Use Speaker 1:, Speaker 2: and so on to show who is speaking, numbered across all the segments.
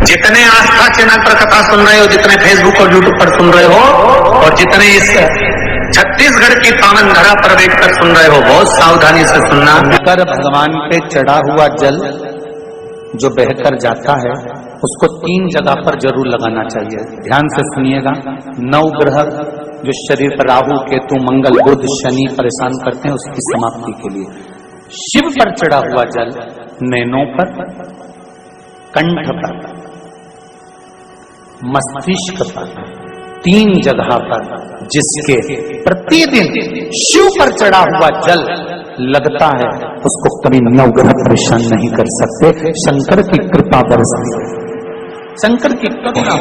Speaker 1: जितने आस्था चैनल पर कथा सुन रहे हो, जितने फेसबुक और यूट्यूब पर सुन रहे हो, और जितने इस छत्तीसगढ़ की पावन धरा पर बैठकर सुन रहे हो, बहुत सावधानी से सुनना।
Speaker 2: कर भगवान पे चढ़ा हुआ जल जो बहकर जाता है उसको 3 जगह पर जरूर लगाना चाहिए। ध्यान से सुनिएगा। 9 ग्रह जो शरीर पर राहु, केतु, मंगल, बुध, शनि परेशान करते हैं, उसकी समाप्ति के लिए शिव पर चढ़ा हुआ जल नैनों पर, कंठ पर, मस्तिष्क पर, 3 जगह पर जिसके प्रतिदिन शिव पर चढ़ा हुआ जल लगता है उसको कभी 9 ग्रह परेशान नहीं कर सकते। शंकर की कृपा बरसती है, शंकर की कृपा।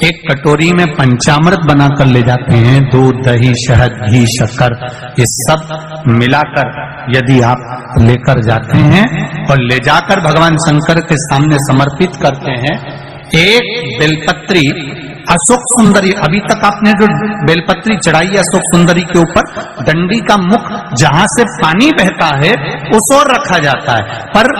Speaker 3: एक कटोरी में पंचामृत बनाकर ले जाते हैं, दूध, दही, शहद, घी, शक्कर, ये सब मिलाकर यदि आप लेकर जाते हैं और ले जाकर भगवान शंकर के सामने समर्पित करते हैं, एक बेलपत्री अशोक सुंदरी, अभी तक आपने जो बेलपत्री चढ़ाई है अशोक सुंदरी के ऊपर, डंडी का मुख जहां से पानी बहता है उस ओर रखा जाता है। पर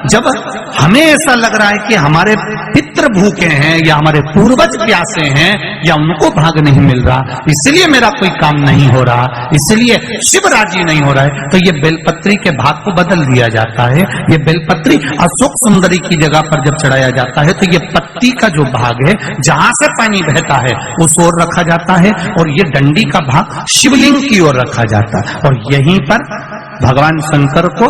Speaker 3: जब हमें ऐसा लग रहा है कि हमारे पितृ भूखे हैं या हमारे पूर्वज प्यासे हैं या उनको भाग नहीं मिल रहा, इसलिए मेरा कोई काम नहीं हो रहा, इसलिए शिव राजी नहीं हो रहा है, तो ये बेलपत्री के भाग को बदल दिया जाता है। ये बेलपत्री अशोक सुंदरी की जगह पर जब चढ़ाया जाता है तो ये पत्ती का जो भाग है जहां से पानी बहता है उस ओर रखा जाता है, और ये डंडी का भाग शिवलिंग की ओर रखा जाता है। और यहीं पर भगवान शंकर को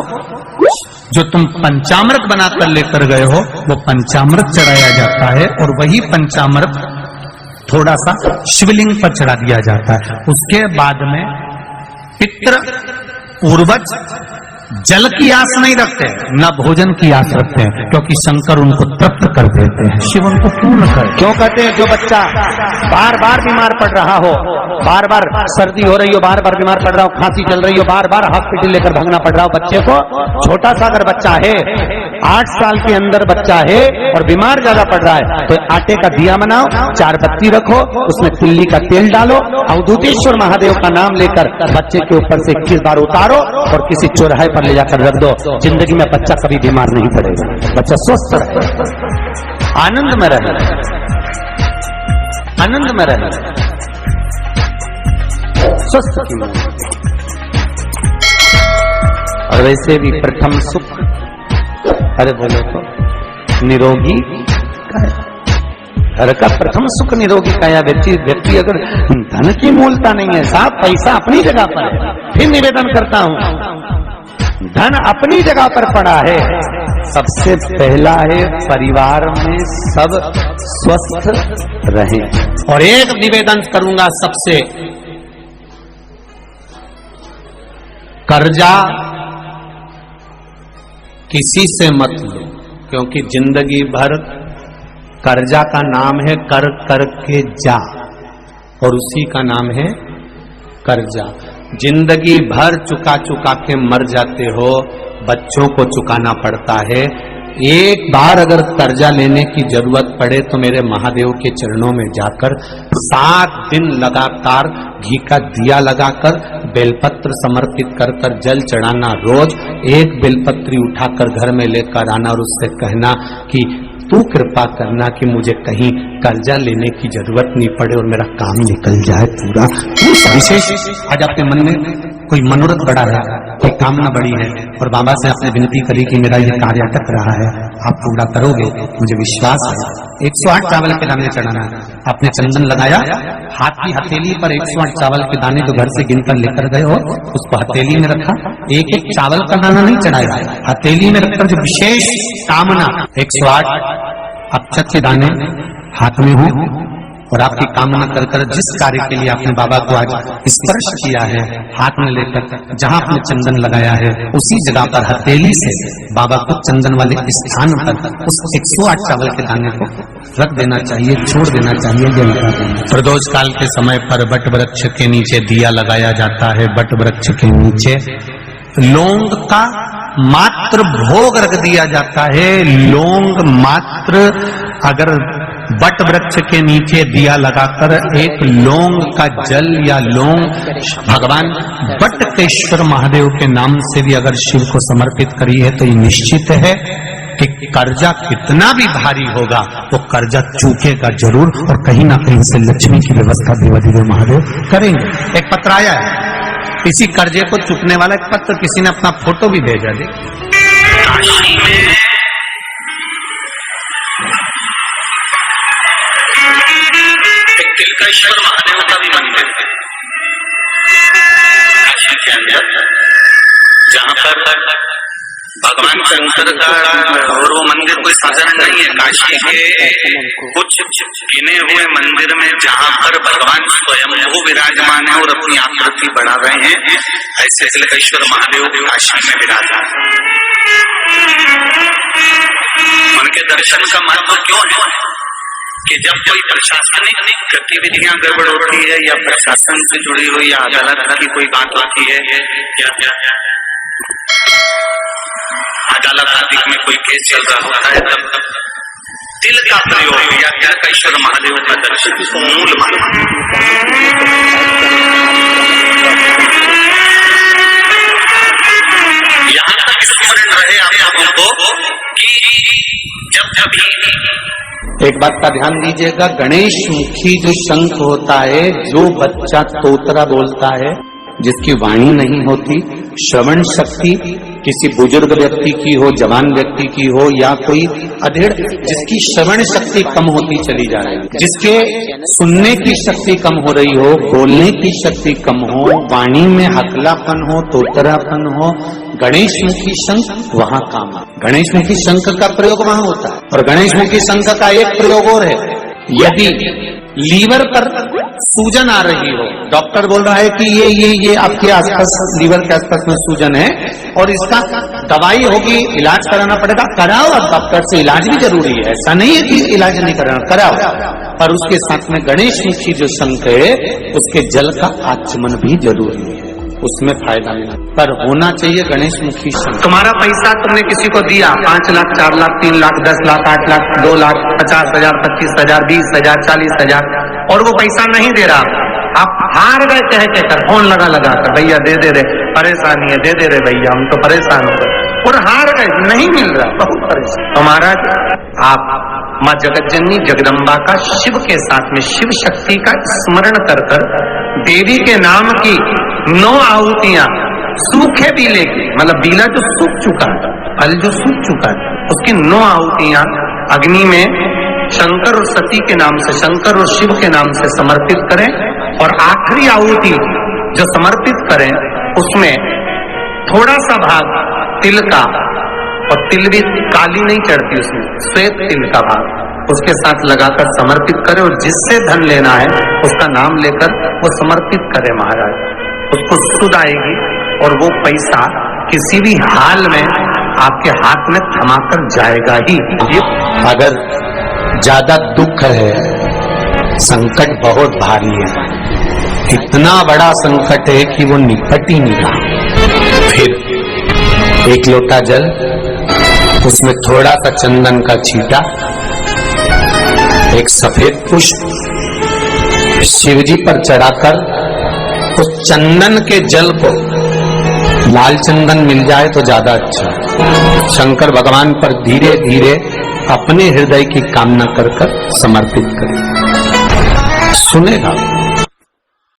Speaker 3: जो तुम पंचामृत बनाकर लेकर गए हो वो पंचामृत चढ़ाया जाता है, और वही पंचामृत थोड़ा सा शिवलिंग पर चढ़ा दिया जाता है। उसके बाद में पितृ पूर्वज जल की आस नहीं रखते, न भोजन की आस रखते हैं, क्योंकि शंकर उनको तृप्त कर देते हैं, शिव उनको पूर्ण कर।
Speaker 2: क्यों कहते हैं? जो बच्चा बार बार बीमार पड़ रहा हो, बार बार सर्दी हो रही हो, बार बार बीमार पड़ रहा हो, खांसी चल रही हो, बार बार हॉस्पिटल लेकर भागना पड़ रहा हो बच्चे को, छोटा सा अगर बच्चा है, 8 साल के अंदर बच्चा है और बीमार ज्यादा पड़ रहा है, तो आटे का दिया बनाओ, 4 बत्ती रखो, उसमें तिल्ली का तेल डालो, अवधूतेश्वर महादेव का नाम लेकर बच्चे के ऊपर से 21 बार उतारो और किसी चौराहे पर ले जाकर रख दो। जिंदगी में बच्चा कभी बीमार नहीं पड़ेगा, बच्चा स्वस्थ रहे, आनंद में रहे, आनंद में रहे, स्वस्थ की। और वैसे भी प्रथम सुख, अरे बोलो तो निरोगी घर का प्रथम सुख निरोगी काया। व्यक्ति अगर धन की मूलता नहीं है, साहब पैसा अपनी जगह पर है, फिर निवेदन करता हूं, धन अपनी जगह पर पड़ा है, सबसे पहला है परिवार में सब स्वस्थ रहे।
Speaker 3: और एक निवेदन करूंगा सबसे, कर्जा किसी से मत लो, क्योंकि जिंदगी भर कर्जा का नाम है कर कर के जा, और उसी का नाम है कर्जा। जिंदगी भर चुका चुका के मर जाते हो, बच्चों को चुकाना पड़ता है। एक बार अगर कर्जा लेने की जरूरत पड़े तो मेरे महादेव के चरणों में जाकर 7 दिन लगातार घी का दिया लगाकर बेलपत्र समर्पित कर कर जल चढ़ाना, रोज एक बेलपत्री उठाकर घर में लेकर आना और उससे कहना कि तू कृपा करना कि मुझे कहीं कर्जा लेने की जरूरत नहीं पड़े और मेरा काम निकल जाए पूरा। विशेष आज आपके मन में कोई मनोरथ बड़ा है, कोई कामना बड़ी है, और बाबा से आपने विनती करी कि मेरा ये कार्य अटक रहा है, आप पूरा करोगे, मुझे विश्वास है। 108 चावल के दाने चढ़ाना, आपने चंदन लगाया, हाथ की हथेली पर 108 चावल के दाने जो घर से गिनकर लेकर गए हो उसको हथेली में रखा, एक एक चावल का दाना नहीं चढ़ाया, हथेली में रखकर जो विशेष कामना 108 अक्षत के दाने हाथ में हो और आपकी कामना कर कर जिस कार्य के लिए आपने बाबा को आज स्पर्श किया है, हाथ में लेकर जहां आपने चंदन लगाया है उसी जगह पर हथेली से बाबा को चंदन वाले स्थान पर उस 108 चावल के दाने को रख देना चाहिए, छोड़ देना चाहिए। प्रदोष काल के समय पर बट वृक्ष के नीचे दिया लगाया जाता है। बट वृक्ष के नीचे लौंग का मात्र भोग रख दिया जाता है। लौंग मात्र, अगर बट वृक्ष के नीचे दिया लगाकर एक लौंग का जल या लौंग भगवान बटकेश्वर महादेव के नाम से भी अगर शिव को समर्पित करी है तो ये निश्चित है कि कर्जा कितना भी भारी होगा वो कर्जा चूकेगा जरूर, और कहीं ना कहीं से लक्ष्मी की व्यवस्था देवाधिदेव महादेव करेंगे। एक पत्र आया है, इसी कर्जे को चुकने वाला एक पत्र, किसी ने अपना फोटो भी भेजा। दे
Speaker 1: काशी में एक तिलकेश्वर महादेव का भी मंदिर है काशी के अंदर, जहाँ पर भगवान शंकर का, और वो मंदिर कोई साधारण नहीं है। काशी के कुछ गिने हुए मंदिर में जहाँ पर भगवान स्वयं वो विराजमान है और अपनी आकृति बढ़ा रहे हैं, ऐसे तिलकेश्वर महादेव काशी में विराजमान है। उनके दर्शन का महत्व क्यों है कि जब कोई प्रशासनिक गतिविधियां गड़बड़ होती है या प्रशासन से जुड़ी हुई या अदालत की कोई बात होती है या अदालत आदि में कोई केस चल रहा होता है, तब तिल का प्रयोग या तिलकेश्वर महादेव का दर्शन मूल माना। यहाँ तक स्मरण रहे आप लोगों को कि जब भी
Speaker 3: एक बात का ध्यान दीजिएगा, गणेश मुखी जो शंख होता है, जो बच्चा तोतरा बोलता है, जिसकी वाणी नहीं होती, श्रवण शक्ति किसी बुजुर्ग व्यक्ति की हो, जवान व्यक्ति की हो, या कोई अधेड़ जिसकी श्रवण शक्ति कम होती चली जा रही है, जिसके सुनने की शक्ति कम हो रही हो, बोलने की शक्ति कम हो, वाणी में हकलापन हो, तोतरापन हो, गणेश मुखी शंख वहाँ काम है। गणेश मुखी शंख का प्रयोग वहाँ होता है। और गणेश मुखी शंख का एक प्रयोग और है, यदि लीवर पर सूजन आ रही हो, डॉक्टर बोल रहा है कि ये आपके आसपास, लीवर के आसपास में सूजन है और इसका दवाई होगी, इलाज कराना पड़ेगा, कराओ। अब डॉक्टर से इलाज भी जरूरी है, ऐसा नहीं है कि इलाज नहीं कराना, कराओ। पर उसके साथ में गणेश मुखी जो शंख है, उसके जल का आचमन भी जरूरी है, उसमें फायदा नहीं, पर होना चाहिए गणेश मुखी शंख।
Speaker 1: तुम्हारा पैसा तुमने किसी को दिया, 5 लाख, 4 लाख, 3 लाख, 10 लाख, 8 लाख, 2 लाख, 50,000, 25,000, 20,000, 40,000, और वो पैसा नहीं दे रहा, आप हार गए कह कर, फोन लगा कर, भैया दे दे रहे, परेशानी है, दे दे रहे भैया, हम तो परेशान हो गए, और हार गए, नहीं मिल रहा, बहुत परेशान। तो महाराज, आप माँ जगतजननी जगदम्बा का शिव के साथ में शिव शक्ति का स्मरण कर कर देवी के नाम की 9 आहुतियां, सूखे बीले की, मतलब बीला जो सूख चुका है, फल जो सूख चुका है, उसकी 9 आहुतियां अग्नि में शंकर और सती के नाम से, शंकर और शिव के नाम से समर्पित करें, और आखिरी आहुति जो समर्पित करें उसमें थोड़ा सा भाग तिल का, और तिल भी काली नहीं चढ़ती उसमें, श्वेत तिल का भाग उसके साथ लगाकर समर्पित करें, और जिससे धन लेना है उसका नाम लेकर वो समर्पित करे महाराज, उसको सुध आएगी, और वो पैसा किसी भी हाल में आपके हाथ में थमाकर जाएगा ही।
Speaker 3: अगर ज्यादा दुख है, संकट बहुत भारी है, इतना बड़ा संकट है कि वो निपट ही नहीं रहा, फिर एक लोटा जल, उसमें थोड़ा सा चंदन का छींटा, एक सफेद पुष्प शिवजी पर चढ़ाकर, उस चंदन के जल को, लाल चंदन मिल जाए तो ज्यादा अच्छा, शंकर भगवान पर धीरे धीरे अपने हृदय की कामना कर समर्पित करें, सुनेगा।